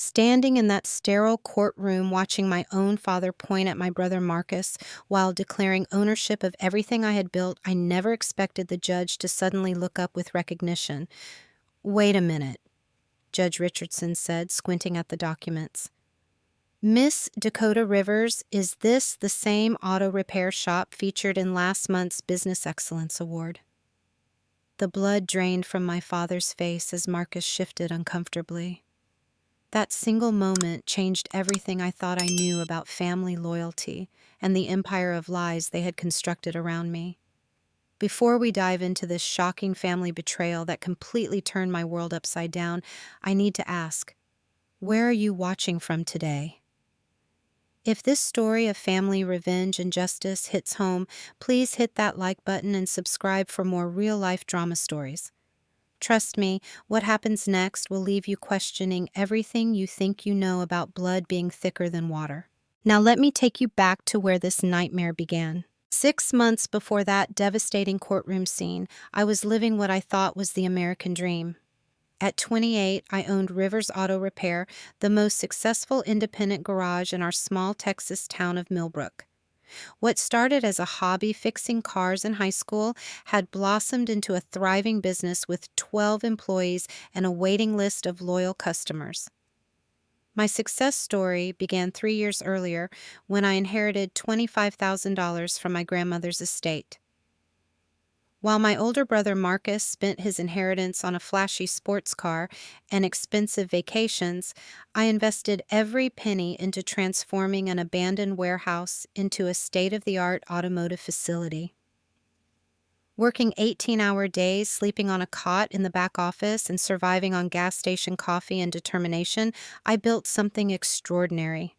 Standing in that sterile courtroom watching my own father point at my brother Marcus while declaring ownership of everything I had built, I never expected the judge to suddenly look up with recognition. "Wait a minute," Judge Richardson said, squinting at the documents. "Miss Dakota Rivers, is this the same auto repair shop featured in last month's Business Excellence Award?" The blood drained from my father's face as Marcus shifted uncomfortably. That single moment changed everything I thought I knew about family loyalty and the empire of lies they had constructed around me. Before we dive into this shocking family betrayal that completely turned my world upside down, I need to ask, where are you watching from today? If this story of family revenge and justice hits home, please hit that like button and subscribe for more real-life drama stories. Trust me, what happens next will leave you questioning everything you think you know about blood being thicker than water. Now let me take you back to where this nightmare began. 6 months before that devastating courtroom scene, I was living what I thought was the American dream. At 28, I owned Rivers Auto Repair, the most successful independent garage in our small Texas town of Millbrook. What started as a hobby fixing cars in high school had blossomed into a thriving business with 12 employees and a waiting list of loyal customers. My success story began 3 years earlier when I inherited $25,000 from my grandmother's estate. While my older brother Marcus spent his inheritance on a flashy sports car and expensive vacations, I invested every penny into transforming an abandoned warehouse into a state-of-the-art automotive facility. Working 18-hour days, sleeping on a cot in the back office, and surviving on gas station coffee and determination, I built something extraordinary.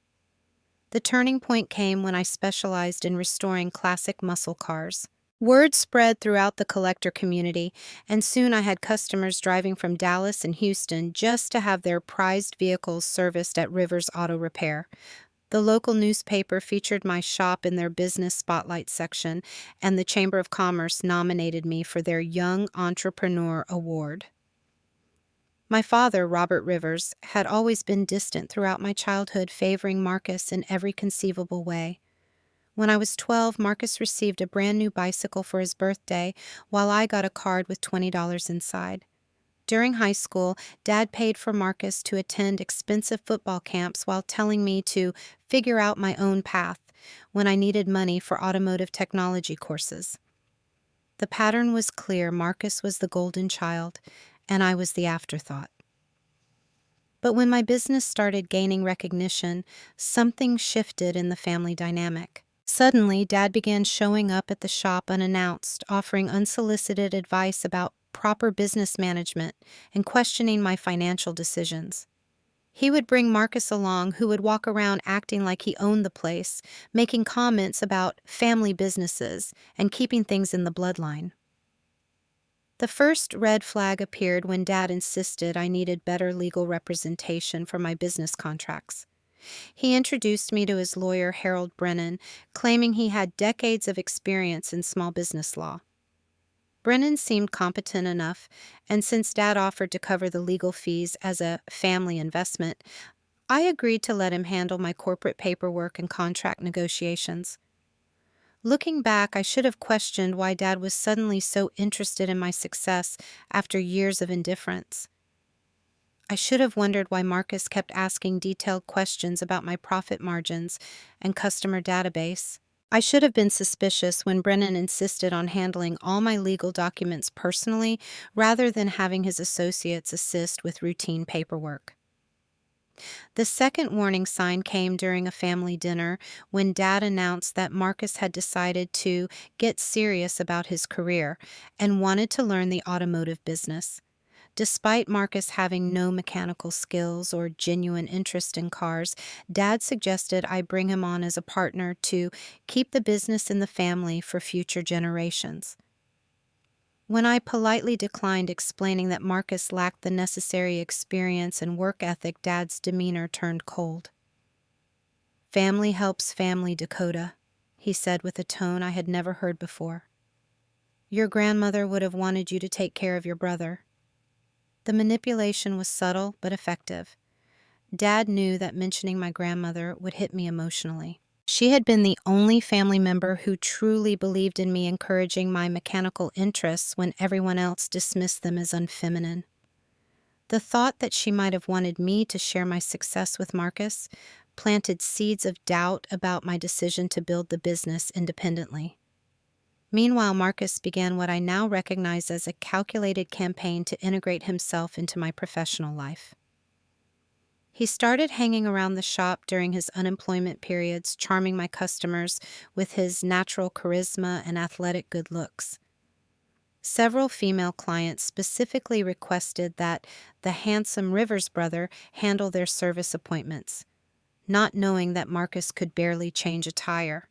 The turning point came when I specialized in restoring classic muscle cars. Word spread throughout the collector community, and soon I had customers driving from Dallas and Houston just to have their prized vehicles serviced at Rivers Auto Repair. The local newspaper featured my shop in their business spotlight section, and the Chamber of Commerce nominated me for their Young Entrepreneur Award. My father, Robert Rivers, had always been distant throughout my childhood, favoring Marcus in every conceivable way. When I was 12, Marcus received a brand new bicycle for his birthday, while I got a card with $20 inside. During high school, Dad paid for Marcus to attend expensive football camps while telling me to figure out my own path when I needed money for automotive technology courses. The pattern was clear. Marcus was the golden child, and I was the afterthought. But when my business started gaining recognition, something shifted in the family dynamic. Suddenly, Dad began showing up at the shop unannounced, offering unsolicited advice about proper business management and questioning my financial decisions. He would bring Marcus along, who would walk around acting like he owned the place, making comments about family businesses and keeping things in the bloodline. The first red flag appeared when Dad insisted I needed better legal representation for my business contracts. He introduced me to his lawyer, Harold Brennan, claiming he had decades of experience in small business law. Brennan seemed competent enough, and since Dad offered to cover the legal fees as a family investment, I agreed to let him handle my corporate paperwork and contract negotiations. Looking back, I should have questioned why Dad was suddenly so interested in my success after years of indifference. I should have wondered why Marcus kept asking detailed questions about my profit margins and customer database. I should have been suspicious when Brennan insisted on handling all my legal documents personally rather than having his associates assist with routine paperwork. The second warning sign came during a family dinner when Dad announced that Marcus had decided to get serious about his career and wanted to learn the automotive business. Despite Marcus having no mechanical skills or genuine interest in cars, Dad suggested I bring him on as a partner to keep the business in the family for future generations. When I politely declined, explaining that Marcus lacked the necessary experience and work ethic, Dad's demeanor turned cold. "Family helps family, Dakota," he said with a tone I had never heard before. "Your grandmother would have wanted you to take care of your brother." The manipulation was subtle but effective. Dad knew that mentioning my grandmother would hit me emotionally. She had been the only family member who truly believed in me encouraging my mechanical interests when everyone else dismissed them as unfeminine. The thought that she might have wanted me to share my success with Marcus planted seeds of doubt about my decision to build the business independently. Meanwhile, Marcus began what I now recognize as a calculated campaign to integrate himself into my professional life. He started hanging around the shop during his unemployment periods, charming my customers with his natural charisma and athletic good looks. Several female clients specifically requested that the handsome Rivers brother handle their service appointments, not knowing that Marcus could barely change a tire.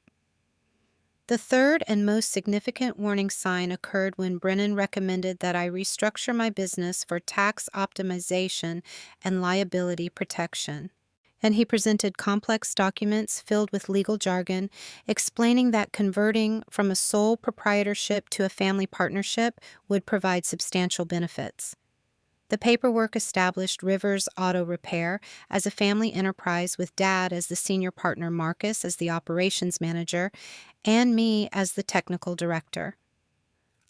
The third and most significant warning sign occurred when Brennan recommended that I restructure my business for tax optimization and liability protection. And he presented complex documents filled with legal jargon, explaining that converting from a sole proprietorship to a family partnership would provide substantial benefits. The paperwork established Rivers Auto Repair as a family enterprise with Dad as the senior partner, Marcus as the operations manager, and me as the technical director.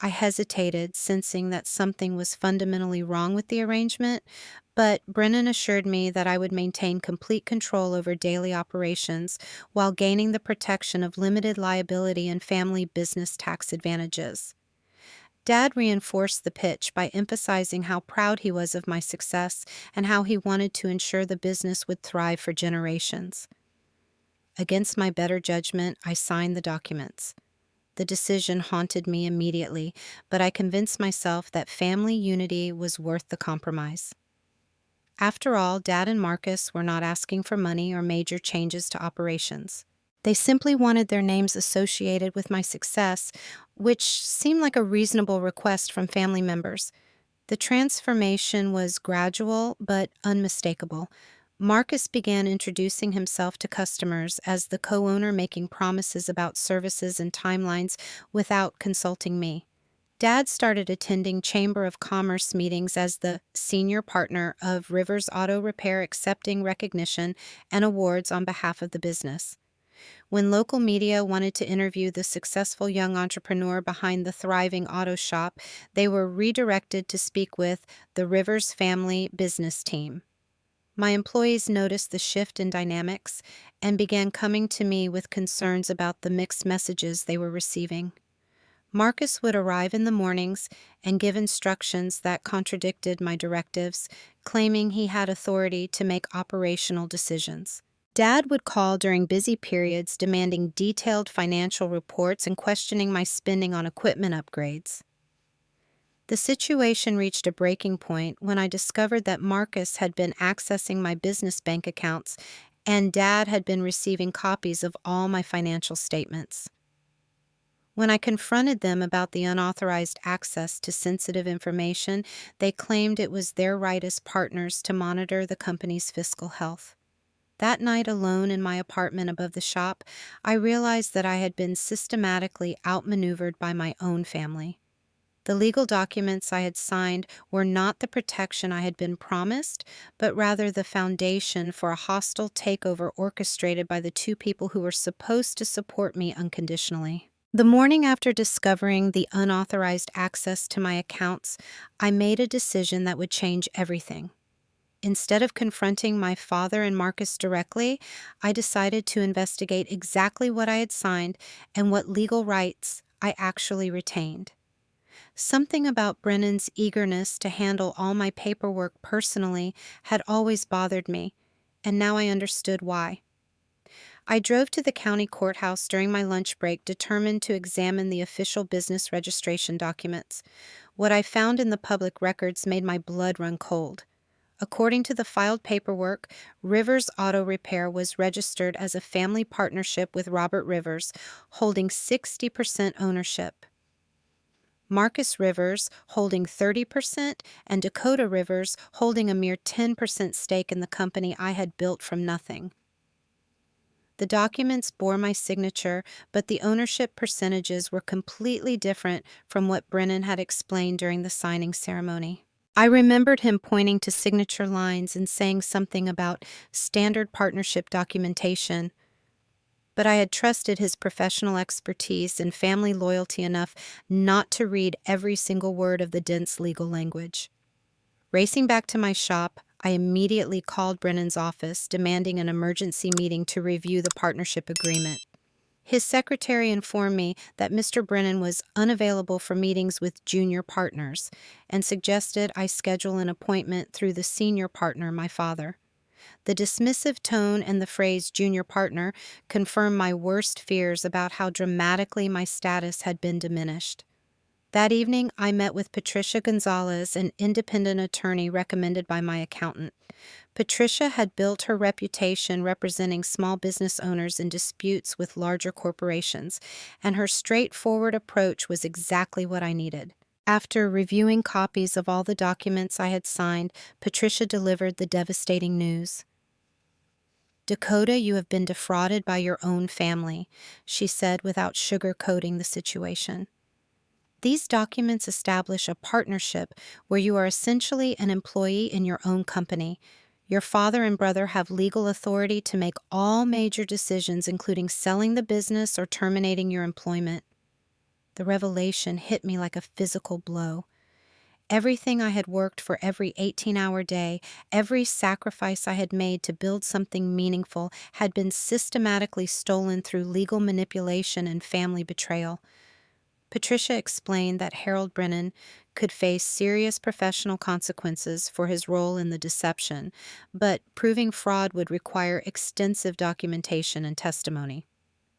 I hesitated, sensing that something was fundamentally wrong with the arrangement, but Brennan assured me that I would maintain complete control over daily operations while gaining the protection of limited liability and family business tax advantages. Dad reinforced the pitch by emphasizing how proud he was of my success and how he wanted to ensure the business would thrive for generations. Against my better judgment, I signed the documents. The decision haunted me immediately, but I convinced myself that family unity was worth the compromise. After all, Dad and Marcus were not asking for money or major changes to operations. They simply wanted their names associated with my success, which seemed like a reasonable request from family members. The transformation was gradual but unmistakable. Marcus began introducing himself to customers as the co-owner, making promises about services and timelines without consulting me. Dad started attending Chamber of Commerce meetings as the senior partner of Rivers Auto Repair, accepting recognition and awards on behalf of the business. When local media wanted to interview the successful young entrepreneur behind the thriving auto shop, they were redirected to speak with the Rivers family business team. My employees noticed the shift in dynamics and began coming to me with concerns about the mixed messages they were receiving. Marcus would arrive in the mornings and give instructions that contradicted my directives, claiming he had authority to make operational decisions. Dad would call during busy periods, demanding detailed financial reports and questioning my spending on equipment upgrades. The situation reached a breaking point when I discovered that Marcus had been accessing my business bank accounts and Dad had been receiving copies of all my financial statements. When I confronted them about the unauthorized access to sensitive information, they claimed it was their right as partners to monitor the company's fiscal health. That night, alone in my apartment above the shop, I realized that I had been systematically outmaneuvered by my own family. The legal documents I had signed were not the protection I had been promised, but rather the foundation for a hostile takeover orchestrated by the two people who were supposed to support me unconditionally. The morning after discovering the unauthorized access to my accounts, I made a decision that would change everything. Instead of confronting my father and Marcus directly, I decided to investigate exactly what I had signed and what legal rights I actually retained. Something about Brennan's eagerness to handle all my paperwork personally had always bothered me, and now I understood why. I drove to the county courthouse during my lunch break, determined to examine the official business registration documents. What I found in the public records made my blood run cold. According to the filed paperwork, Rivers Auto Repair was registered as a family partnership with Robert Rivers, holding 60% ownership. Marcus Rivers holding 30%, and Dakota Rivers holding a mere 10% stake in the company I had built from nothing. The documents bore my signature, but the ownership percentages were completely different from what Brennan had explained during the signing ceremony. I remembered him pointing to signature lines and saying something about standard partnership documentation, but I had trusted his professional expertise and family loyalty enough not to read every single word of the dense legal language. Racing back to my shop, I immediately called Brennan's office, demanding an emergency meeting to review the partnership agreement. His secretary informed me that Mr. Brennan was unavailable for meetings with junior partners and suggested I schedule an appointment through the senior partner, my father. The dismissive tone and the phrase junior partner confirmed my worst fears about how dramatically my status had been diminished. That evening, I met with Patricia Gonzalez, an independent attorney recommended by my accountant. Patricia had built her reputation representing small business owners in disputes with larger corporations, and her straightforward approach was exactly what I needed. After reviewing copies of all the documents I had signed, Patricia delivered the devastating news. "Dakota, you have been defrauded by your own family," she said without sugarcoating the situation. "These documents establish a partnership where you are essentially an employee in your own company. Your father and brother have legal authority to make all major decisions, including selling the business or terminating your employment." The revelation hit me like a physical blow. Everything I had worked for every 18-hour day, every sacrifice I had made to build something meaningful, had been systematically stolen through legal manipulation and family betrayal. Patricia explained that Harold Brennan could face serious professional consequences for his role in the deception, but proving fraud would require extensive documentation and testimony.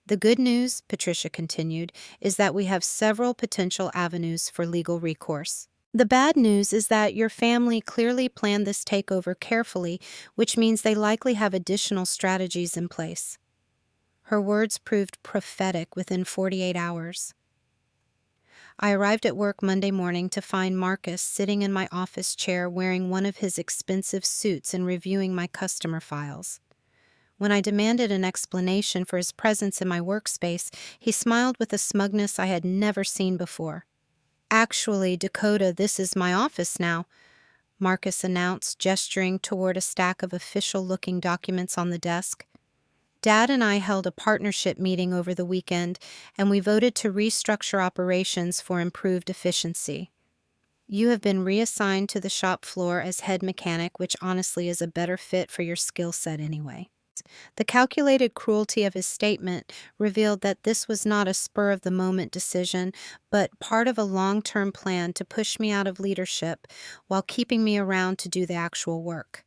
"The good news," Patricia continued, "is that we have several potential avenues for legal recourse. The bad news is that your family clearly planned this takeover carefully, which means they likely have additional strategies in place." Her words proved prophetic within 48 hours. I arrived at work Monday morning to find Marcus sitting in my office chair wearing one of his expensive suits and reviewing my customer files. When I demanded an explanation for his presence in my workspace, he smiled with a smugness I had never seen before. "Actually, Dakota, this is my office now," Marcus announced, gesturing toward a stack of official-looking documents on the desk. "Dad and I held a partnership meeting over the weekend, and we voted to restructure operations for improved efficiency. You have been reassigned to the shop floor as head mechanic, which honestly is a better fit for your skill set anyway." The calculated cruelty of his statement revealed that this was not a spur-of-the-moment decision, but part of a long-term plan to push me out of leadership while keeping me around to do the actual work.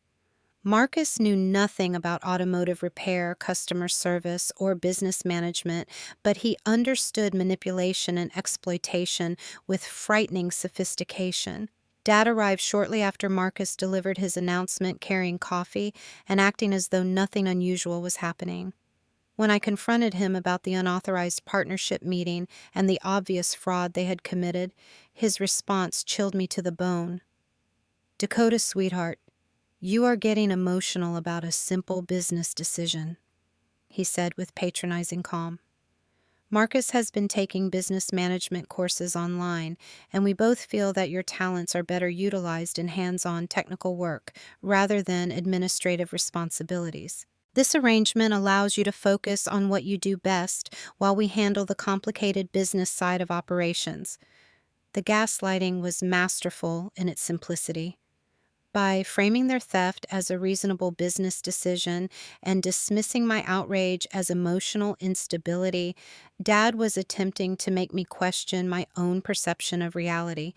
Marcus knew nothing about automotive repair, customer service, or business management, but he understood manipulation and exploitation with frightening sophistication. Dad arrived shortly after Marcus delivered his announcement, carrying coffee and acting as though nothing unusual was happening. When I confronted him about the unauthorized partnership meeting and the obvious fraud they had committed, his response chilled me to the bone. "Dakota, sweetheart, you are getting emotional about a simple business decision," he said with patronizing calm. "Marcus has been taking business management courses online, and we both feel that your talents are better utilized in hands-on technical work rather than administrative responsibilities. This arrangement allows you to focus on what you do best while we handle the complicated business side of operations." The gaslighting was masterful in its simplicity. By framing their theft as a reasonable business decision and dismissing my outrage as emotional instability, Dad was attempting to make me question my own perception of reality.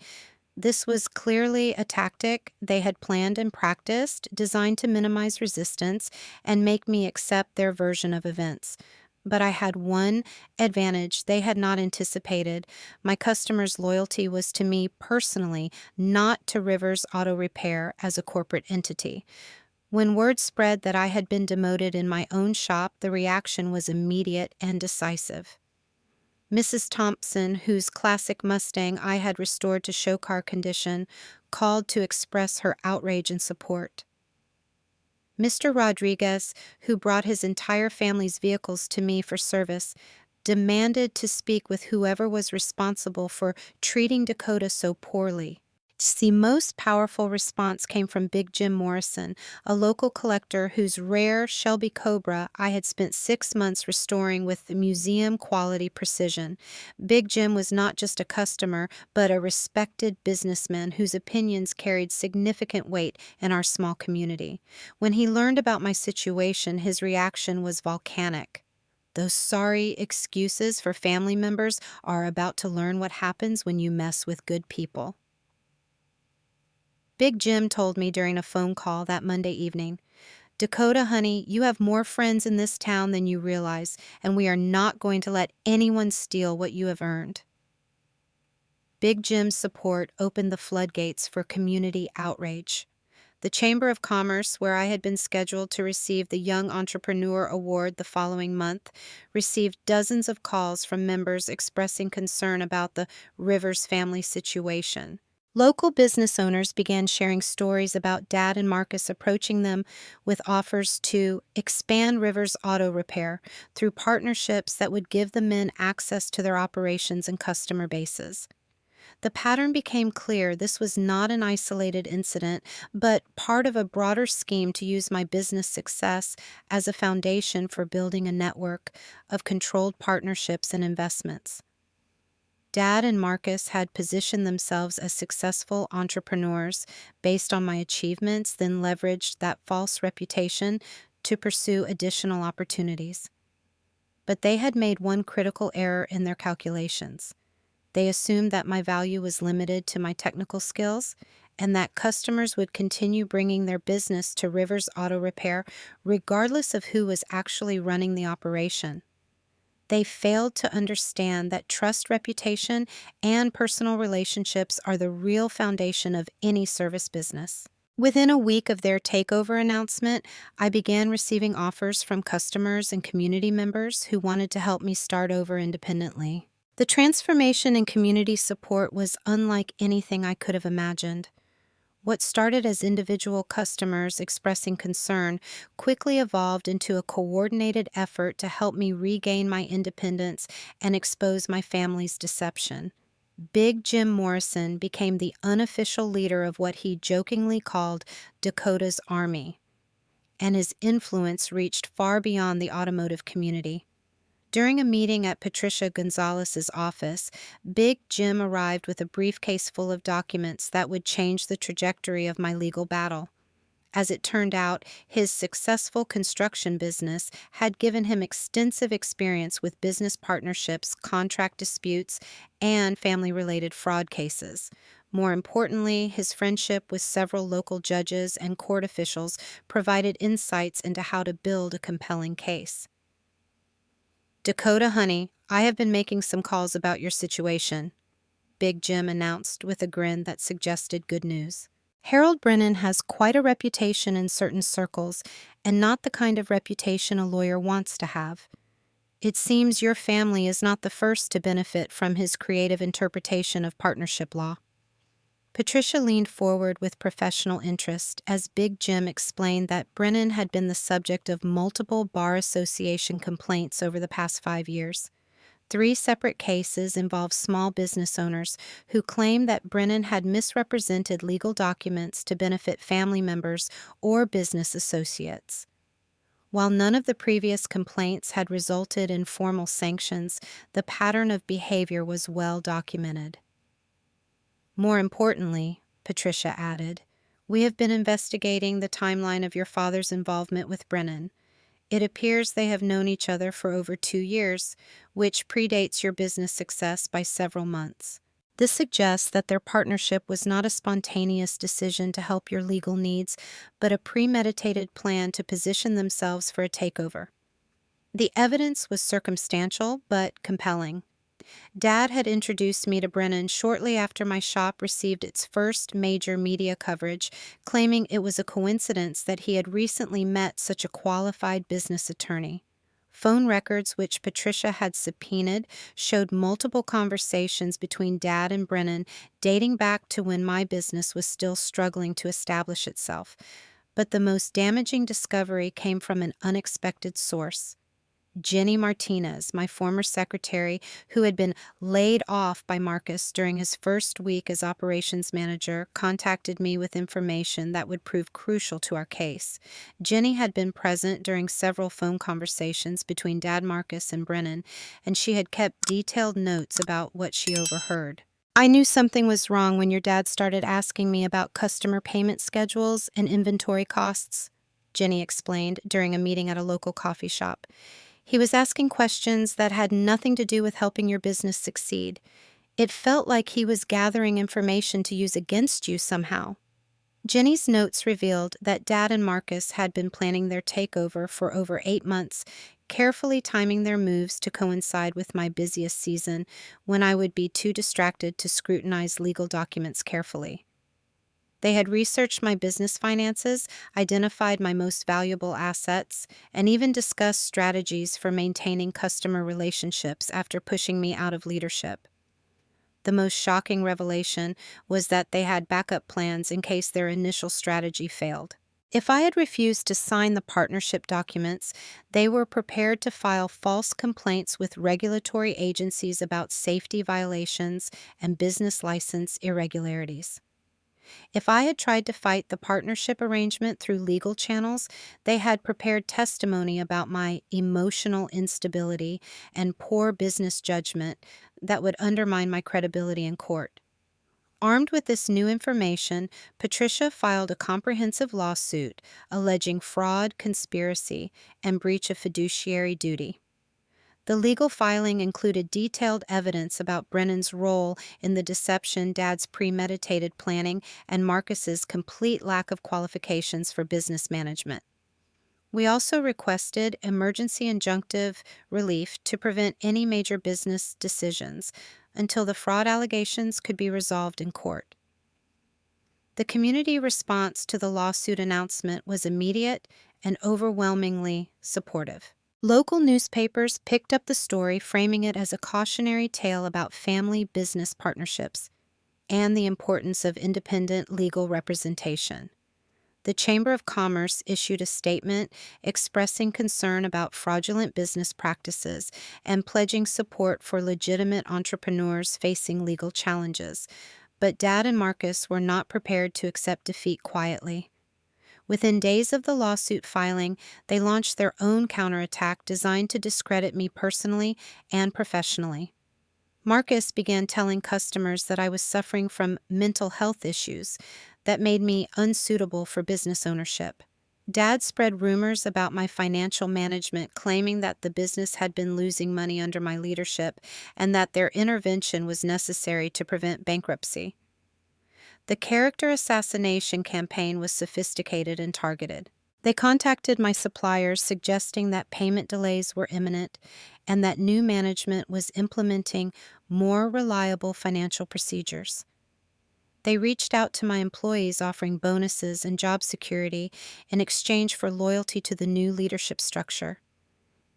This was clearly a tactic they had planned and practiced, designed to minimize resistance and make me accept their version of events. But I had one advantage they had not anticipated. My customers' loyalty was to me personally, not to Rivers Auto Repair as a corporate entity. When word spread that I had been demoted in my own shop, the reaction was immediate and decisive. Mrs. Thompson, whose classic Mustang I had restored to show car condition, called to express her outrage and support. Mr. Rodriguez, who brought his entire family's vehicles to me for service, demanded to speak with whoever was responsible for treating Dakota so poorly. The most powerful response came from Big Jim Morrison, a local collector whose rare Shelby Cobra I had spent 6 months restoring with museum-quality precision. Big Jim was not just a customer, but a respected businessman whose opinions carried significant weight in our small community. When he learned about my situation, his reaction was volcanic. Those sorry excuses for family members are about to learn what happens when you mess with good people. Big Jim told me during a phone call that Monday evening, "Dakota, honey, you have more friends in this town than you realize, and we are not going to let anyone steal what you have earned." Big Jim's support opened the floodgates for community outrage. The Chamber of Commerce, where I had been scheduled to receive the Young Entrepreneur Award the following month, received dozens of calls from members expressing concern about the Rivers family situation. Local business owners began sharing stories about Dad and Marcus approaching them with offers to expand Rivers Auto Repair through partnerships that would give the men access to their operations and customer bases. The pattern became clear. This was not an isolated incident, but part of a broader scheme to use my business success as a foundation for building a network of controlled partnerships and investments. Dad and Marcus had positioned themselves as successful entrepreneurs based on my achievements, then leveraged that false reputation to pursue additional opportunities. But they had made one critical error in their calculations. They assumed that my value was limited to my technical skills and that customers would continue bringing their business to Rivers Auto Repair regardless of who was actually running the operation. They failed to understand that trust, reputation, and personal relationships are the real foundation of any service business. Within a week of their takeover announcement, I began receiving offers from customers and community members who wanted to help me start over independently. The transformation in community support was unlike anything I could have imagined. What started as individual customers expressing concern quickly evolved into a coordinated effort to help me regain my independence and expose my family's deception. Big Jim Morrison became the unofficial leader of what he jokingly called Dakota's Army, and his influence reached far beyond the automotive community. During a meeting at Patricia Gonzalez's office, Big Jim arrived with a briefcase full of documents that would change the trajectory of my legal battle. As it turned out, his successful construction business had given him extensive experience with business partnerships, contract disputes, and family-related fraud cases. More importantly, his friendship with several local judges and court officials provided insights into how to build a compelling case. "Dakota, honey, I have been making some calls about your situation," Big Jim announced with a grin that suggested good news. "Harold Brennan has quite a reputation in certain circles, and not the kind of reputation a lawyer wants to have. It seems your family is not the first to benefit from his creative interpretation of partnership law." Patricia leaned forward with professional interest as Big Jim explained that Brennan had been the subject of multiple Bar Association complaints over the past 5 years. 3 separate cases involved small business owners who claimed that Brennan had misrepresented legal documents to benefit family members or business associates. While none of the previous complaints had resulted in formal sanctions, the pattern of behavior was well documented. "More importantly," Patricia added, "we have been investigating the timeline of your father's involvement with Brennan. It appears they have known each other for over 2 years, which predates your business success by several months. This suggests that their partnership was not a spontaneous decision to help your legal needs, but a premeditated plan to position themselves for a takeover." The evidence was circumstantial but compelling. Dad had introduced me to Brennan shortly after my shop received its first major media coverage, claiming it was a coincidence that he had recently met such a qualified business attorney. Phone records which Patricia had subpoenaed showed multiple conversations between Dad and Brennan dating back to when my business was still struggling to establish itself. But the most damaging discovery came from an unexpected source. Jenny Martinez, my former secretary, who had been laid off by Marcus during his first week as operations manager, contacted me with information that would prove crucial to our case. Jenny had been present during several phone conversations between Dad Marcus and Brennan, and she had kept detailed notes about what she overheard. I knew something was wrong when your dad started asking me about customer payment schedules and inventory costs, Jenny explained during a meeting at a local coffee shop. He was asking questions that had nothing to do with helping your business succeed. It felt like he was gathering information to use against you somehow. Jenny's notes revealed that Dad and Marcus had been planning their takeover for over 8 months, carefully timing their moves to coincide with my busiest season, when I would be too distracted to scrutinize legal documents carefully. They had researched my business finances, identified my most valuable assets, and even discussed strategies for maintaining customer relationships after pushing me out of leadership. The most shocking revelation was that they had backup plans in case their initial strategy failed. If I had refused to sign the partnership documents, they were prepared to file false complaints with regulatory agencies about safety violations and business license irregularities. If I had tried to fight the partnership arrangement through legal channels, they had prepared testimony about my emotional instability and poor business judgment that would undermine my credibility in court. Armed with this new information, Patricia filed a comprehensive lawsuit alleging fraud, conspiracy, and breach of fiduciary duty. The legal filing included detailed evidence about Brennan's role in the deception, Dad's premeditated planning, and Marcus's complete lack of qualifications for business management. We also requested emergency injunctive relief to prevent any major business decisions until the fraud allegations could be resolved in court. The community response to the lawsuit announcement was immediate and overwhelmingly supportive. Local newspapers picked up the story, framing it as a cautionary tale about family-business partnerships and the importance of independent legal representation. The Chamber of Commerce issued a statement expressing concern about fraudulent business practices and pledging support for legitimate entrepreneurs facing legal challenges. But Dad and Marcus were not prepared to accept defeat quietly. Within days of the lawsuit filing, they launched their own counterattack designed to discredit me personally and professionally. Marcus began telling customers that I was suffering from mental health issues that made me unsuitable for business ownership. Dad spread rumors about my financial management, claiming that the business had been losing money under my leadership and that their intervention was necessary to prevent bankruptcy. The character assassination campaign was sophisticated and targeted. They contacted my suppliers, suggesting that payment delays were imminent and that new management was implementing more reliable financial procedures. They reached out to my employees, offering bonuses and job security in exchange for loyalty to the new leadership structure.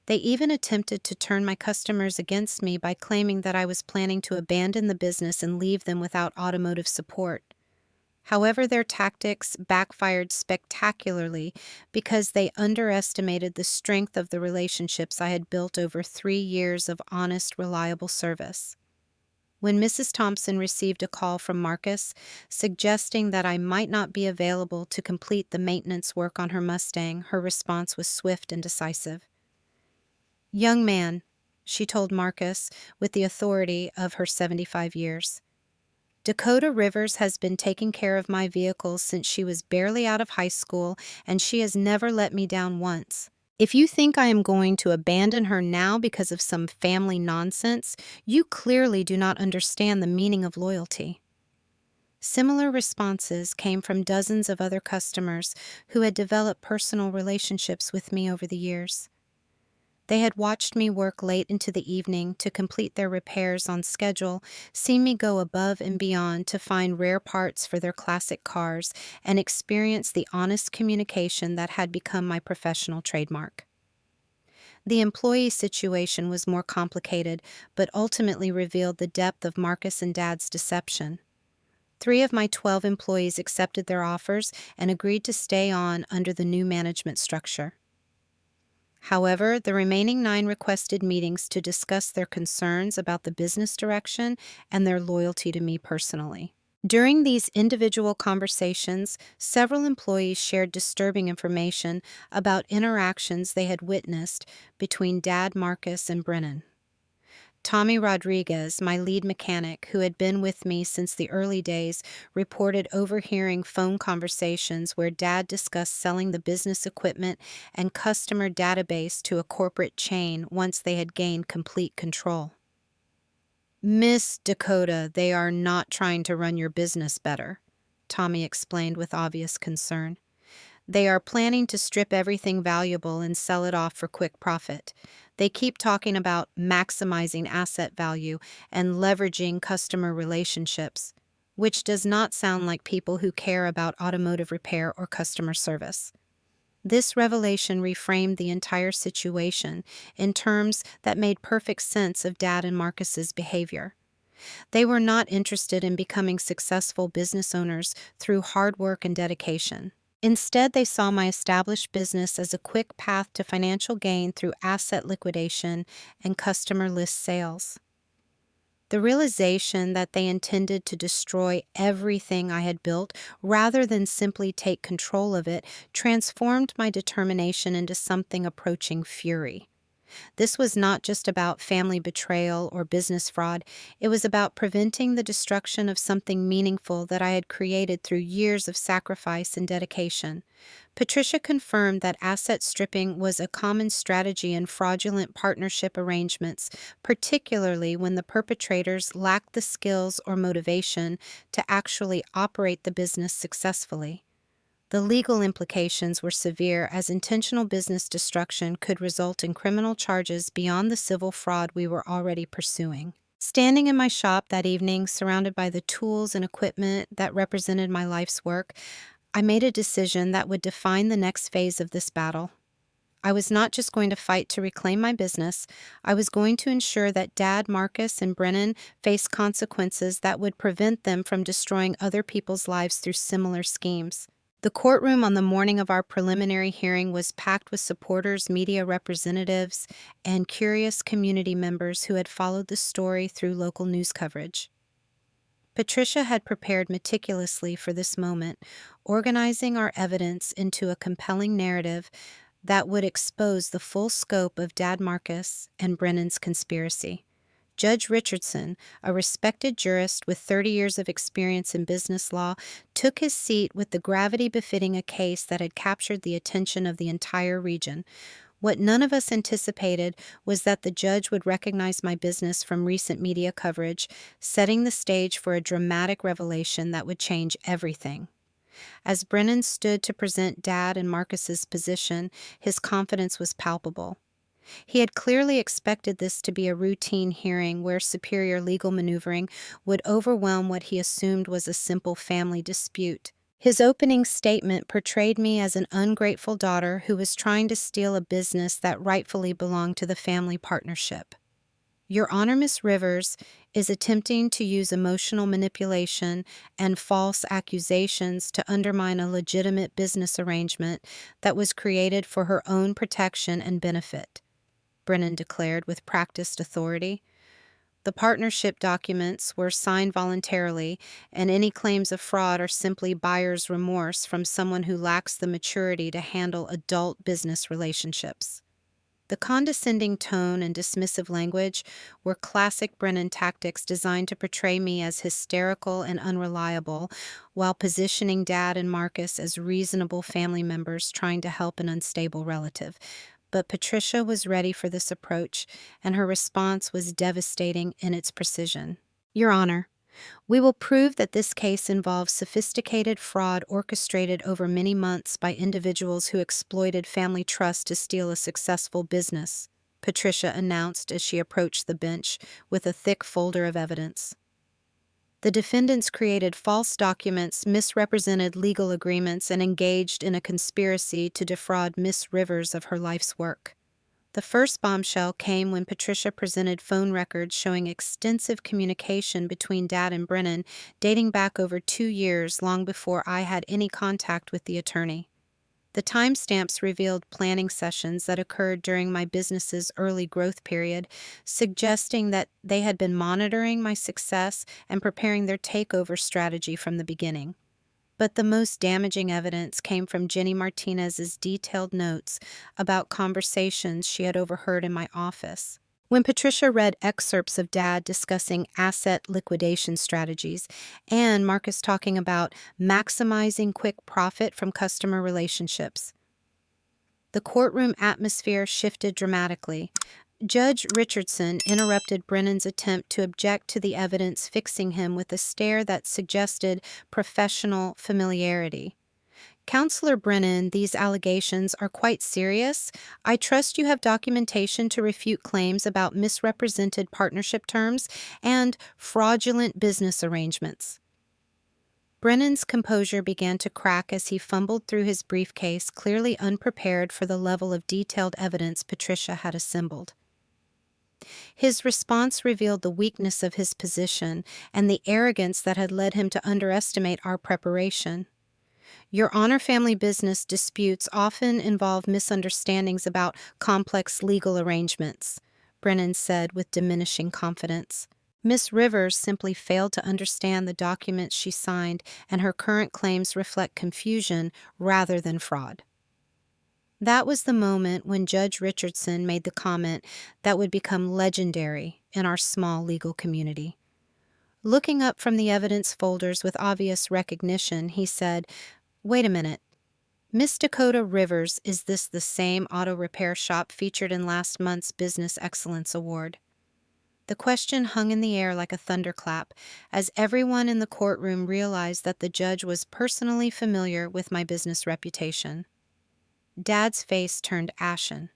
They even attempted to turn my customers against me by claiming that I was planning to abandon the business and leave them without automotive support. However, their tactics backfired spectacularly because they underestimated the strength of the relationships I had built over 3 years of honest, reliable service. When Mrs. Thompson received a call from Marcus suggesting that I might not be available to complete the maintenance work on her Mustang, her response was swift and decisive. "Young man," she told Marcus with the authority of her 75 years, "Dakota Rivers has been taking care of my vehicles since she was barely out of high school, and she has never let me down once. If you think I am going to abandon her now because of some family nonsense, you clearly do not understand the meaning of loyalty." Similar responses came from dozens of other customers who had developed personal relationships with me over the years. They had watched me work late into the evening to complete their repairs on schedule, seen me go above and beyond to find rare parts for their classic cars, and experience the honest communication that had become my professional trademark. The employee situation was more complicated, but ultimately revealed the depth of Marcus and Dad's deception. 3 of my 12 employees accepted their offers and agreed to stay on under the new management structure. However, the remaining 9 requested meetings to discuss their concerns about the business direction and their loyalty to me personally. During these individual conversations, several employees shared disturbing information about interactions they had witnessed between Dad Marcus and Brennan. Tommy Rodriguez, my lead mechanic, who had been with me since the early days, reported overhearing phone conversations where Dad discussed selling the business equipment and customer database to a corporate chain once they had gained complete control. "Miss Dakota, they are not trying to run your business better," Tommy explained with obvious concern. "They are planning to strip everything valuable and sell it off for quick profit. They keep talking about maximizing asset value and leveraging customer relationships, which does not sound like people who care about automotive repair or customer service." This revelation reframed the entire situation in terms that made perfect sense of Dad and Marcus's behavior. They were not interested in becoming successful business owners through hard work and dedication. Instead, they saw my established business as a quick path to financial gain through asset liquidation and customer list sales. The realization that they intended to destroy everything I had built rather than simply take control of it transformed my determination into something approaching fury. This was not just about family betrayal or business fraud, it was about preventing the destruction of something meaningful that I had created through years of sacrifice and dedication. Patricia confirmed that asset stripping was a common strategy in fraudulent partnership arrangements, particularly when the perpetrators lacked the skills or motivation to actually operate the business successfully. The legal implications were severe, as intentional business destruction could result in criminal charges beyond the civil fraud we were already pursuing. Standing in my shop that evening, surrounded by the tools and equipment that represented my life's work, I made a decision that would define the next phase of this battle. I was not just going to fight to reclaim my business, I was going to ensure that Dad, Marcus, and Brennan faced consequences that would prevent them from destroying other people's lives through similar schemes. The courtroom on the morning of our preliminary hearing was packed with supporters, media representatives, and curious community members who had followed the story through local news coverage. Patricia had prepared meticulously for this moment, organizing our evidence into a compelling narrative that would expose the full scope of Dad Marcus and Brennan's conspiracy. Judge Richardson, a respected jurist with 30 years of experience in business law, took his seat with the gravity befitting a case that had captured the attention of the entire region. What none of us anticipated was that the judge would recognize my business from recent media coverage, setting the stage for a dramatic revelation that would change everything. As Brennan stood to present Dad and Marcus's position, his confidence was palpable. He had clearly expected this to be a routine hearing where superior legal maneuvering would overwhelm what he assumed was a simple family dispute. His opening statement portrayed me as an ungrateful daughter who was trying to steal a business that rightfully belonged to the family partnership. "Your Honor, Miss Rivers is attempting to use emotional manipulation and false accusations to undermine a legitimate business arrangement that was created for her own protection and benefit," Brennan declared with practiced authority. "The partnership documents were signed voluntarily, and any claims of fraud are simply buyer's remorse from someone who lacks the maturity to handle adult business relationships." The condescending tone and dismissive language were classic Brennan tactics designed to portray me as hysterical and unreliable, while positioning Dad and Marcus as reasonable family members trying to help an unstable relative. But Patricia was ready for this approach, and her response was devastating in its precision. "Your Honor, we will prove that this case involves sophisticated fraud orchestrated over many months by individuals who exploited family trust to steal a successful business," Patricia announced as she approached the bench with a thick folder of evidence. "The defendants created false documents, misrepresented legal agreements, and engaged in a conspiracy to defraud Miss Rivers of her life's work." The first bombshell came when Patricia presented phone records showing extensive communication between Dad and Brennan, dating back over 2 years, long before I had any contact with the attorney. The timestamps revealed planning sessions that occurred during my business's early growth period, suggesting that they had been monitoring my success and preparing their takeover strategy from the beginning. But the most damaging evidence came from Jenny Martinez's detailed notes about conversations she had overheard in my office. When Patricia read excerpts of Dad discussing asset liquidation strategies and Marcus talking about maximizing quick profit from customer relationships, the courtroom atmosphere shifted dramatically. Judge Richardson interrupted Brennan's attempt to object to the evidence, fixing him with a stare that suggested professional familiarity. Counselor Brennan, these allegations are quite serious. I trust you have documentation to refute claims about misrepresented partnership terms and fraudulent business arrangements. Brennan's composure began to crack as he fumbled through his briefcase, clearly unprepared for the level of detailed evidence Patricia had assembled. His response revealed the weakness of his position and the arrogance that had led him to underestimate our preparation. Your Honor, family business disputes often involve misunderstandings about complex legal arrangements, Brennan said with diminishing confidence. Miss Rivers simply failed to understand the documents she signed, and her current claims reflect confusion rather than fraud. That was the moment when Judge Richardson made the comment that would become legendary in our small legal community. Looking up from the evidence folders with obvious recognition, he said, "Wait a minute. Miss Dakota Rivers, is this the same auto repair shop featured in last month's Business Excellence Award?" The question hung in the air like a thunderclap, as everyone in the courtroom realized that the judge was personally familiar with my business reputation. Dad's face turned ashen.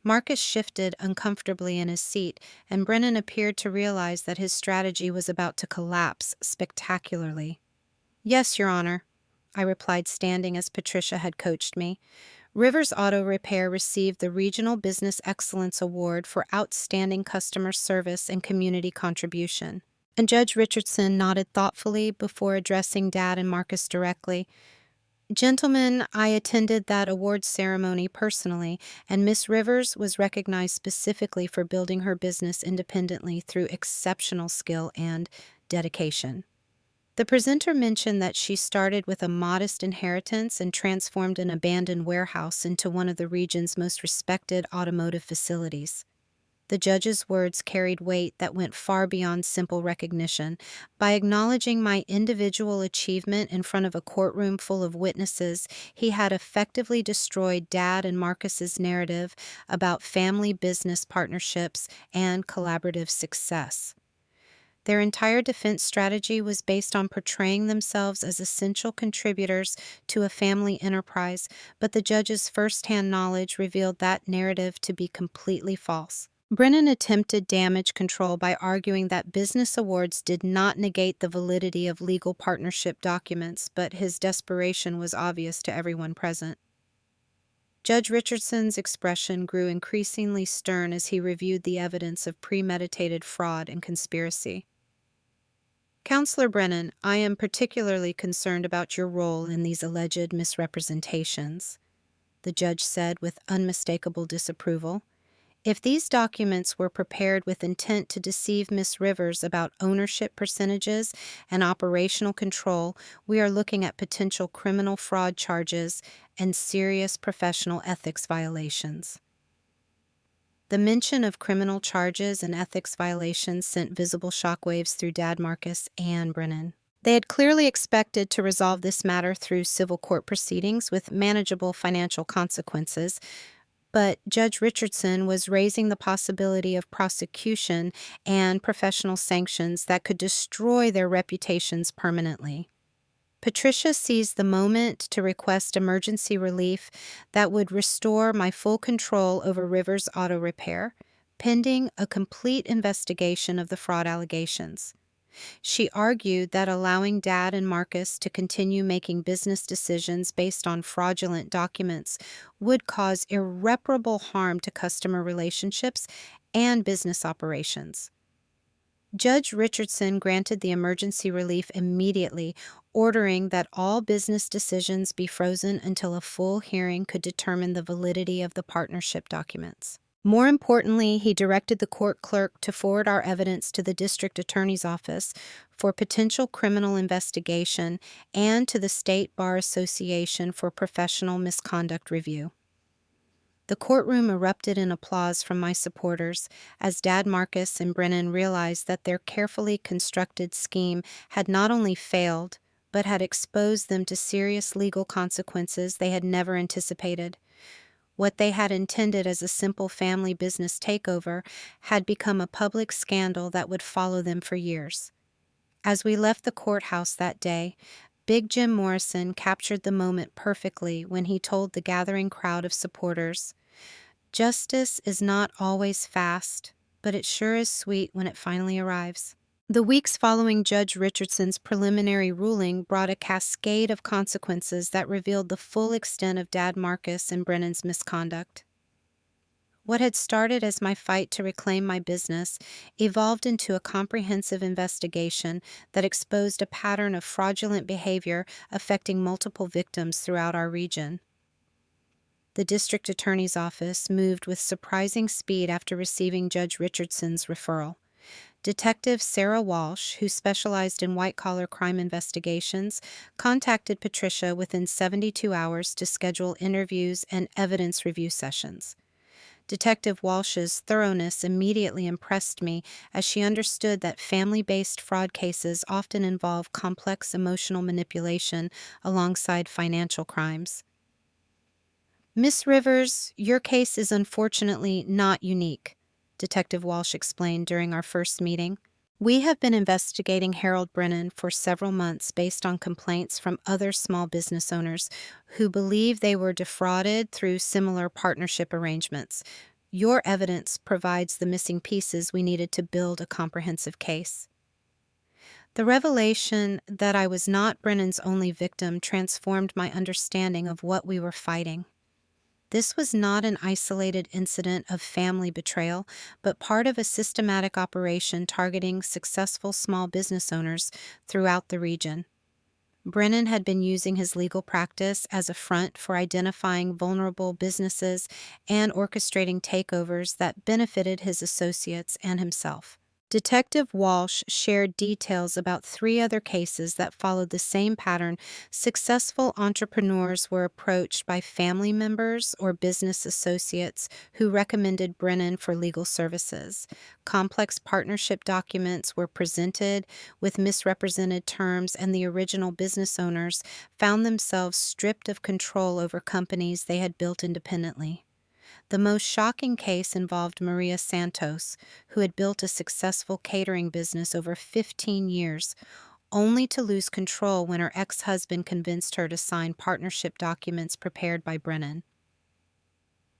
Marcus shifted uncomfortably in his seat, and Brennan appeared to realize that his strategy was about to collapse spectacularly. "Yes, Your Honor," I replied, standing as Patricia had coached me. "Rivers Auto Repair received the Regional Business Excellence Award for outstanding customer service and community contribution." And Judge Richardson nodded thoughtfully before addressing Dad and Marcus directly. "Gentlemen, I attended that awards ceremony personally, and Miss Rivers was recognized specifically for building her business independently through exceptional skill and dedication." The presenter mentioned that she started with a modest inheritance and transformed an abandoned warehouse into one of the region's most respected automotive facilities. The judge's words carried weight that went far beyond simple recognition. By acknowledging my individual achievement in front of a courtroom full of witnesses, he had effectively destroyed Dad and Marcus's narrative about family business partnerships and collaborative success. Their entire defense strategy was based on portraying themselves as essential contributors to a family enterprise, but the judge's first-hand knowledge revealed that narrative to be completely false. Brennan attempted damage control by arguing that business awards did not negate the validity of legal partnership documents, but his desperation was obvious to everyone present. Judge Richardson's expression grew increasingly stern as he reviewed the evidence of premeditated fraud and conspiracy. "Counselor Brennan, I am particularly concerned about your role in these alleged misrepresentations," the judge said with unmistakable disapproval. "If these documents were prepared with intent to deceive Miss Rivers about ownership percentages and operational control, we are looking at potential criminal fraud charges and serious professional ethics violations." The mention of criminal charges and ethics violations sent visible shockwaves through Dad, Marcus, and Brennan. They had clearly expected to resolve this matter through civil court proceedings with manageable financial consequences, but Judge Richardson was raising the possibility of prosecution and professional sanctions that could destroy their reputations permanently. Patricia seized the moment to request emergency relief that would restore my full control over Rivers Auto Repair, pending a complete investigation of the fraud allegations. She argued that allowing Dad and Marcus to continue making business decisions based on fraudulent documents would cause irreparable harm to customer relationships and business operations. Judge Richardson granted the emergency relief immediately, ordering that all business decisions be frozen until a full hearing could determine the validity of the partnership documents. More importantly, he directed the court clerk to forward our evidence to the district attorney's office for potential criminal investigation and to the State Bar Association for professional misconduct review. The courtroom erupted in applause from my supporters as Dad Marcus and Brennan realized that their carefully constructed scheme had not only failed, but had exposed them to serious legal consequences they had never anticipated. What they had intended as a simple family business takeover had become a public scandal that would follow them for years. As we left the courthouse that day, Big Jim Morrison captured the moment perfectly when he told the gathering crowd of supporters, "Justice is not always fast, but it sure is sweet when it finally arrives." The weeks following Judge Richardson's preliminary ruling brought a cascade of consequences that revealed the full extent of Dad Marcus and Brennan's misconduct. What had started as my fight to reclaim my business evolved into a comprehensive investigation that exposed a pattern of fraudulent behavior affecting multiple victims throughout our region. The district attorney's office moved with surprising speed after receiving Judge Richardson's referral. Detective Sarah Walsh, who specialized in white-collar crime investigations, contacted Patricia within 72 hours to schedule interviews and evidence review sessions. Detective Walsh's thoroughness immediately impressed me as she understood that family-based fraud cases often involve complex emotional manipulation alongside financial crimes. "Miss Rivers, your case is unfortunately not unique," Detective Walsh explained during our first meeting. "We have been investigating Harold Brennan for several months based on complaints from other small business owners who believe they were defrauded through similar partnership arrangements. Your evidence provides the missing pieces we needed to build a comprehensive case." The revelation that I was not Brennan's only victim transformed my understanding of what we were fighting. This was not an isolated incident of family betrayal, but part of a systematic operation targeting successful small business owners throughout the region. Brennan had been using his legal practice as a front for identifying vulnerable businesses and orchestrating takeovers that benefited his associates and himself. Detective Walsh shared details about 3 other cases that followed the same pattern. Successful entrepreneurs were approached by family members or business associates who recommended Brennan for legal services. Complex partnership documents were presented with misrepresented terms, and the original business owners found themselves stripped of control over companies they had built independently. The most shocking case involved Maria Santos, who had built a successful catering business over 15 years, only to lose control when her ex-husband convinced her to sign partnership documents prepared by Brennan.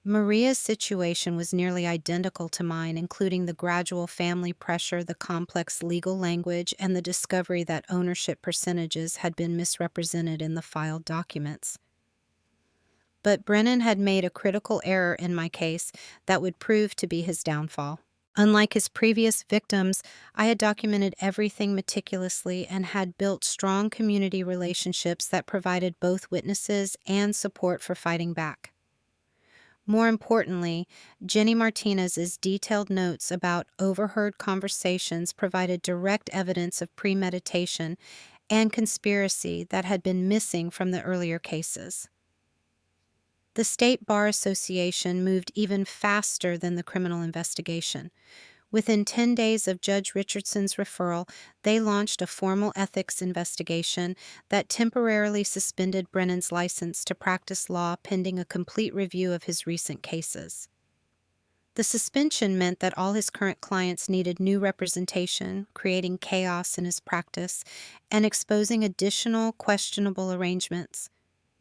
Maria's situation was nearly identical to mine, including the gradual family pressure, the complex legal language, and the discovery that ownership percentages had been misrepresented in the filed documents. But Brennan had made a critical error in my case that would prove to be his downfall. Unlike his previous victims, I had documented everything meticulously and had built strong community relationships that provided both witnesses and support for fighting back. More importantly, Jenny Martinez's detailed notes about overheard conversations provided direct evidence of premeditation and conspiracy that had been missing from the earlier cases. The State Bar Association moved even faster than the criminal investigation. Within 10 days of Judge Richardson's referral, they launched a formal ethics investigation that temporarily suspended Brennan's license to practice law pending a complete review of his recent cases. The suspension meant that all his current clients needed new representation, creating chaos in his practice and exposing additional questionable arrangements.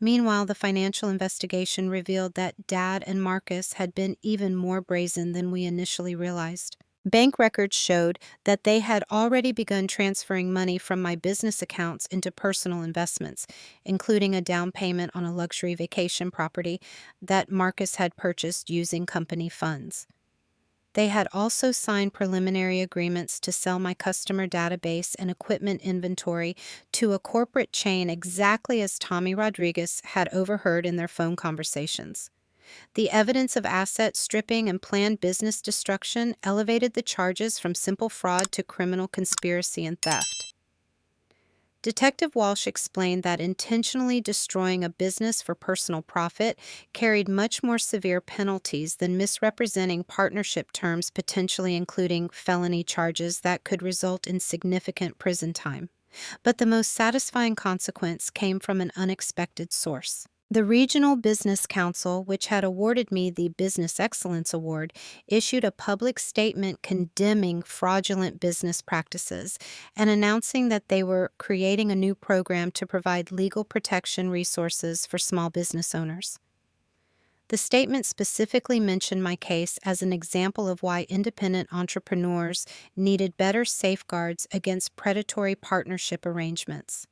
Meanwhile, the financial investigation revealed that Dad and Marcus had been even more brazen than we initially realized. Bank records showed that they had already begun transferring money from my business accounts into personal investments, including a down payment on a luxury vacation property that Marcus had purchased using company funds. They had also signed preliminary agreements to sell my customer database and equipment inventory to a corporate chain exactly as Tommy Rodriguez had overheard in their phone conversations. The evidence of asset stripping and planned business destruction elevated the charges from simple fraud to criminal conspiracy and theft. Detective Walsh explained that intentionally destroying a business for personal profit carried much more severe penalties than misrepresenting partnership terms, potentially including felony charges that could result in significant prison time. But the most satisfying consequence came from an unexpected source. The Regional Business Council, which had awarded me the Business Excellence Award, issued a public statement condemning fraudulent business practices and announcing that they were creating a new program to provide legal protection resources for small business owners. The statement specifically mentioned my case as an example of why independent entrepreneurs needed better safeguards against predatory partnership arrangements.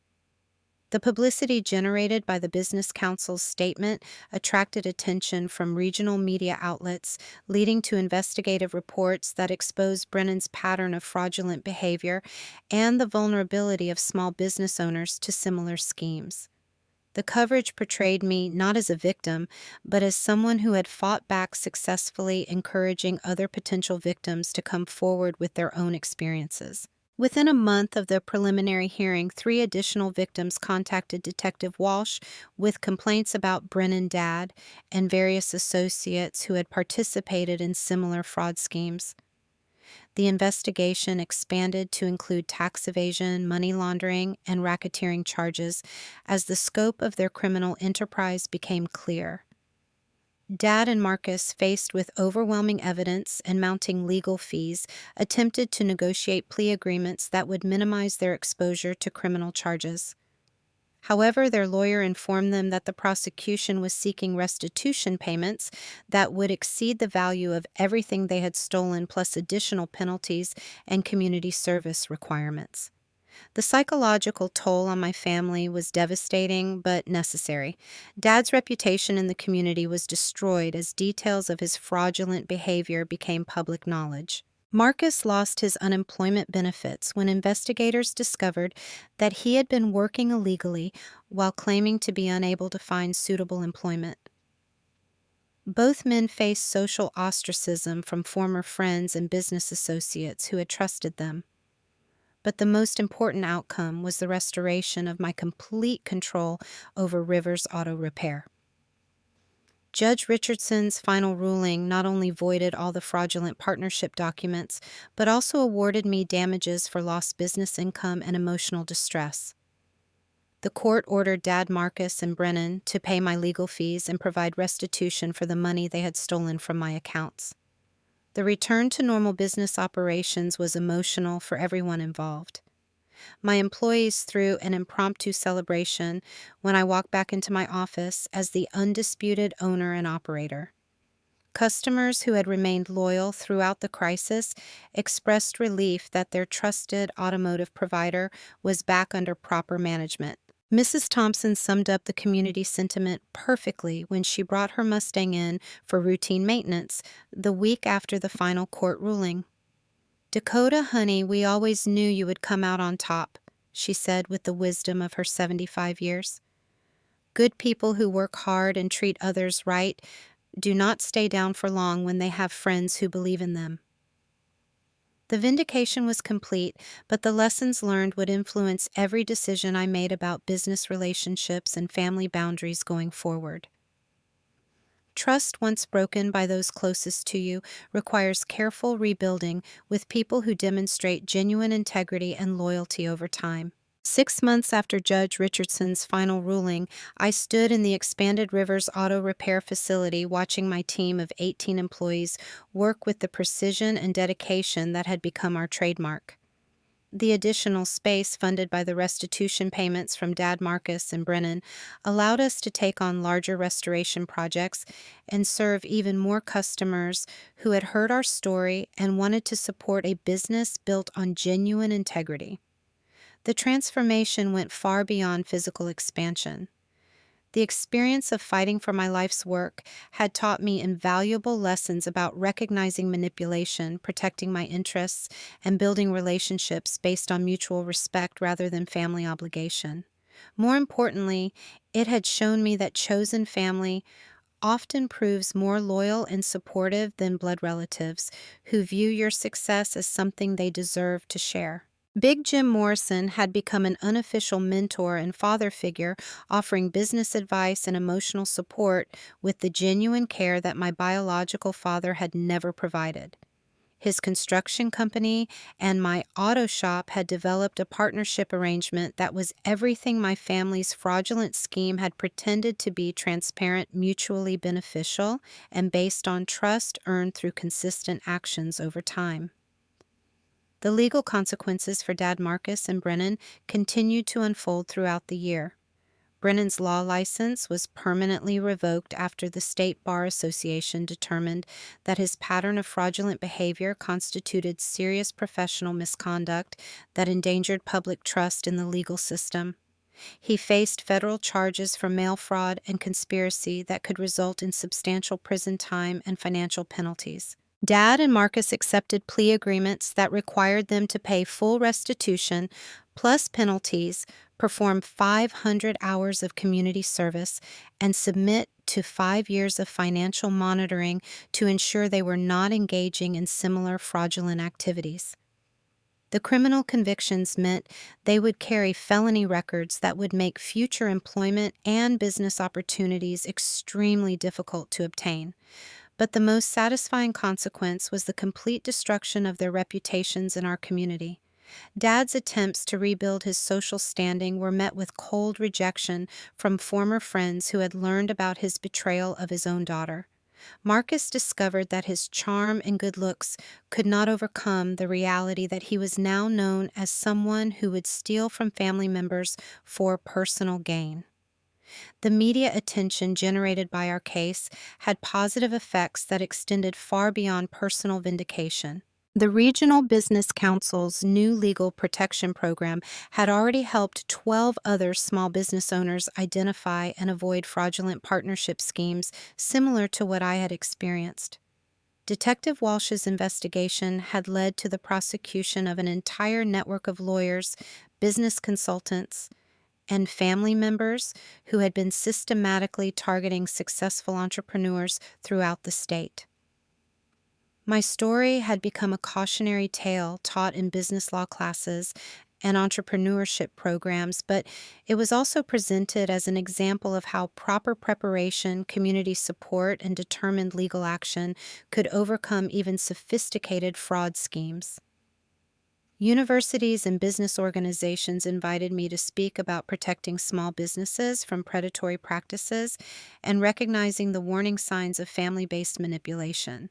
The publicity generated by the Business Council's statement attracted attention from regional media outlets, leading to investigative reports that exposed Brennan's pattern of fraudulent behavior and the vulnerability of small business owners to similar schemes. The coverage portrayed me not as a victim, but as someone who had fought back successfully, encouraging other potential victims to come forward with their own experiences. Within a month of the preliminary hearing, 3 additional victims contacted Detective Walsh with complaints about Brennan Dad and various associates who had participated in similar fraud schemes. The investigation expanded to include tax evasion, money laundering, and racketeering charges as the scope of their criminal enterprise became clear. Dad and Marcus, faced with overwhelming evidence and mounting legal fees, attempted to negotiate plea agreements that would minimize their exposure to criminal charges. However, their lawyer informed them that the prosecution was seeking restitution payments that would exceed the value of everything they had stolen, plus additional penalties and community service requirements. The psychological toll on my family was devastating but necessary. Dad's reputation in the community was destroyed as details of his fraudulent behavior became public knowledge. Marcus lost his unemployment benefits when investigators discovered that he had been working illegally while claiming to be unable to find suitable employment. Both men faced social ostracism from former friends and business associates who had trusted them. But the most important outcome was the restoration of my complete control over Rivers Auto Repair. Judge Richardson's final ruling not only voided all the fraudulent partnership documents, but also awarded me damages for lost business income and emotional distress. The court ordered Dad, Marcus, and Brennan to pay my legal fees and provide restitution for the money they had stolen from my accounts. The return to normal business operations was emotional for everyone involved. My employees threw an impromptu celebration when I walked back into my office as the undisputed owner and operator. Customers who had remained loyal throughout the crisis expressed relief that their trusted automotive provider was back under proper management. Mrs. Thompson summed up the community sentiment perfectly when she brought her Mustang in for routine maintenance the week after the final court ruling. "Dakota, honey, we always knew you would come out on top," she said with the wisdom of her 75 years. "Good people who work hard and treat others right do not stay down for long when they have friends who believe in them." The vindication was complete, but the lessons learned would influence every decision I made about business relationships and family boundaries going forward. Trust once broken by those closest to you requires careful rebuilding with people who demonstrate genuine integrity and loyalty over time. 6 months after Judge Richardson's final ruling, I stood in the expanded Rivers Auto Repair facility watching my team of 18 employees work with the precision and dedication that had become our trademark. The additional space funded by the restitution payments from Dad, Marcus, and Brennan allowed us to take on larger restoration projects and serve even more customers who had heard our story and wanted to support a business built on genuine integrity. The transformation went far beyond physical expansion. The experience of fighting for my life's work had taught me invaluable lessons about recognizing manipulation, protecting my interests, and building relationships based on mutual respect rather than family obligation. More importantly, it had shown me that chosen family often proves more loyal and supportive than blood relatives who view your success as something they deserve to share. Big Jim Morrison had become an unofficial mentor and father figure, offering business advice and emotional support with the genuine care that my biological father had never provided. His construction company and my auto shop had developed a partnership arrangement that was everything my family's fraudulent scheme had pretended to be: transparent, mutually beneficial, and based on trust earned through consistent actions over time. The legal consequences for Dad Marcus and Brennan continued to unfold throughout the year. Brennan's law license was permanently revoked after the State Bar Association determined that his pattern of fraudulent behavior constituted serious professional misconduct that endangered public trust in the legal system. He faced federal charges for mail fraud and conspiracy that could result in substantial prison time and financial penalties. Dad and Marcus accepted plea agreements that required them to pay full restitution plus penalties, perform 500 hours of community service, and submit to 5 years of financial monitoring to ensure they were not engaging in similar fraudulent activities. The criminal convictions meant they would carry felony records that would make future employment and business opportunities extremely difficult to obtain. But the most satisfying consequence was the complete destruction of their reputations in our community. Dad's attempts to rebuild his social standing were met with cold rejection from former friends who had learned about his betrayal of his own daughter. Marcus discovered that his charm and good looks could not overcome the reality that he was now known as someone who would steal from family members for personal gain. The media attention generated by our case had positive effects that extended far beyond personal vindication. The Regional Business Council's new legal protection program had already helped 12 other small business owners identify and avoid fraudulent partnership schemes similar to what I had experienced. Detective Walsh's investigation had led to the prosecution of an entire network of lawyers, business consultants, and family members who had been systematically targeting successful entrepreneurs throughout the state. My story had become a cautionary tale taught in business law classes and entrepreneurship programs, but it was also presented as an example of how proper preparation, community support, and determined legal action could overcome even sophisticated fraud schemes. Universities and business organizations invited me to speak about protecting small businesses from predatory practices and recognizing the warning signs of family-based manipulation.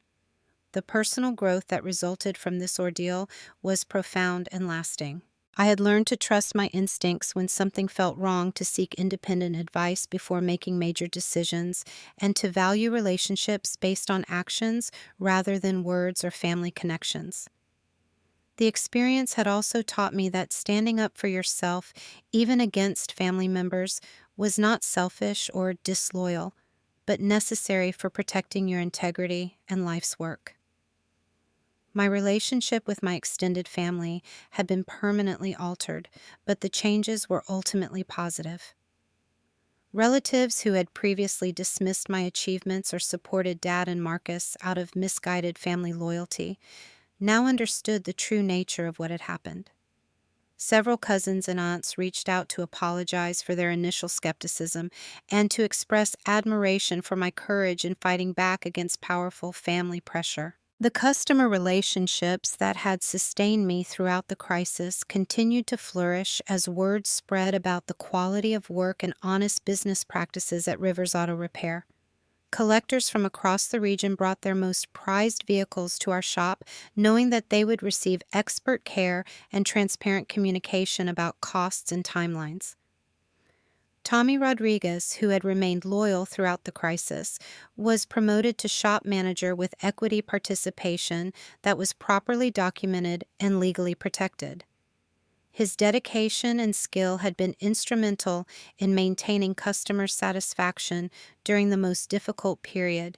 The personal growth that resulted from this ordeal was profound and lasting. I had learned to trust my instincts when something felt wrong, to seek independent advice before making major decisions, and to value relationships based on actions rather than words or family connections. The experience had also taught me that standing up for yourself, even against family members, was not selfish or disloyal, but necessary for protecting your integrity and life's work. My relationship with my extended family had been permanently altered, but the changes were ultimately positive. Relatives who had previously dismissed my achievements or supported Dad and Marcus out of misguided family loyalty now understood the true nature of what had happened. Several cousins and aunts reached out to apologize for their initial skepticism and to express admiration for my courage in fighting back against powerful family pressure. The customer relationships that had sustained me throughout the crisis continued to flourish as word spread about the quality of work and honest business practices at Rivers Auto Repair. Collectors from across the region brought their most prized vehicles to our shop, knowing that they would receive expert care and transparent communication about costs and timelines. Tommy Rodriguez, who had remained loyal throughout the crisis, was promoted to shop manager with equity participation that was properly documented and legally protected. His dedication and skill had been instrumental in maintaining customer satisfaction during the most difficult period,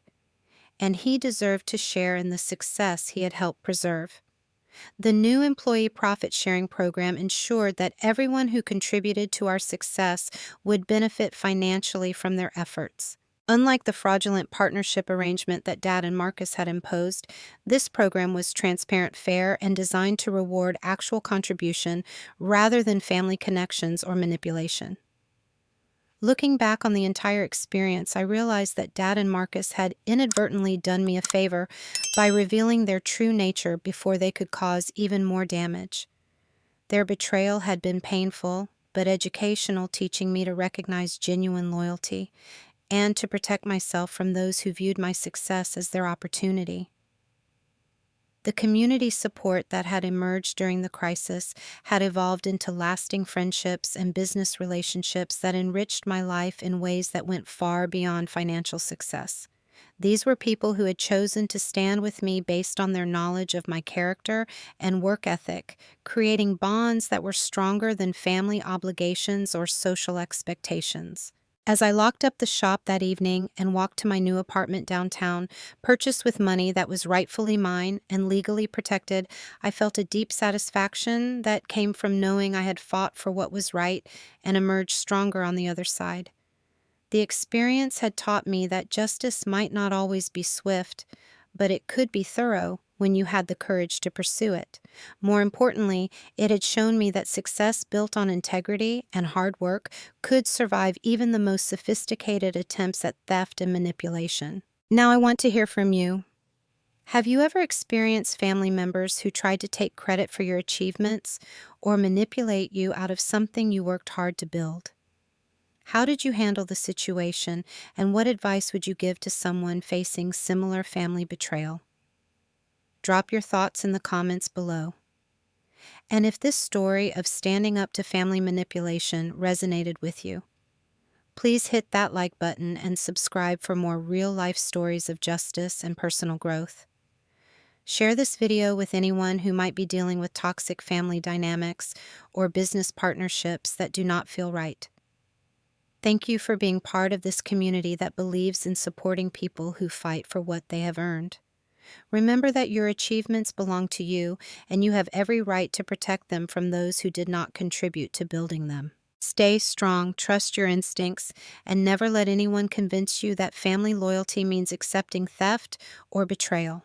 and he deserved to share in the success he had helped preserve. The new employee profit sharing program ensured that everyone who contributed to our success would benefit financially from their efforts. Unlike the fraudulent partnership arrangement that Dad and Marcus had imposed, this program was transparent, fair, and designed to reward actual contribution rather than family connections or manipulation. Looking back on the entire experience, I realized that Dad and Marcus had inadvertently done me a favor by revealing their true nature before they could cause even more damage. Their betrayal had been painful, but educational, teaching me to recognize genuine loyalty and to protect myself from those who viewed my success as their opportunity. The community support that had emerged during the crisis had evolved into lasting friendships and business relationships that enriched my life in ways that went far beyond financial success. These were people who had chosen to stand with me based on their knowledge of my character and work ethic, creating bonds that were stronger than family obligations or social expectations. As I locked up the shop that evening and walked to my new apartment downtown, purchased with money that was rightfully mine and legally protected, I felt a deep satisfaction that came from knowing I had fought for what was right and emerged stronger on the other side. The experience had taught me that justice might not always be swift, but it could be thorough when you had the courage to pursue it. More importantly, it had shown me that success built on integrity and hard work could survive even the most sophisticated attempts at theft and manipulation. Now I want to hear from you. Have you ever experienced family members who tried to take credit for your achievements or manipulate you out of something you worked hard to build? How did you handle the situation, and what advice would you give to someone facing similar family betrayal? Drop your thoughts in the comments below. And if this story of standing up to family manipulation resonated with you, please hit that like button and subscribe for more real-life stories of justice and personal growth. Share this video with anyone who might be dealing with toxic family dynamics or business partnerships that do not feel right. Thank you for being part of this community that believes in supporting people who fight for what they have earned. Remember that your achievements belong to you, and you have every right to protect them from those who did not contribute to building them. Stay strong, trust your instincts, and never let anyone convince you that family loyalty means accepting theft or betrayal.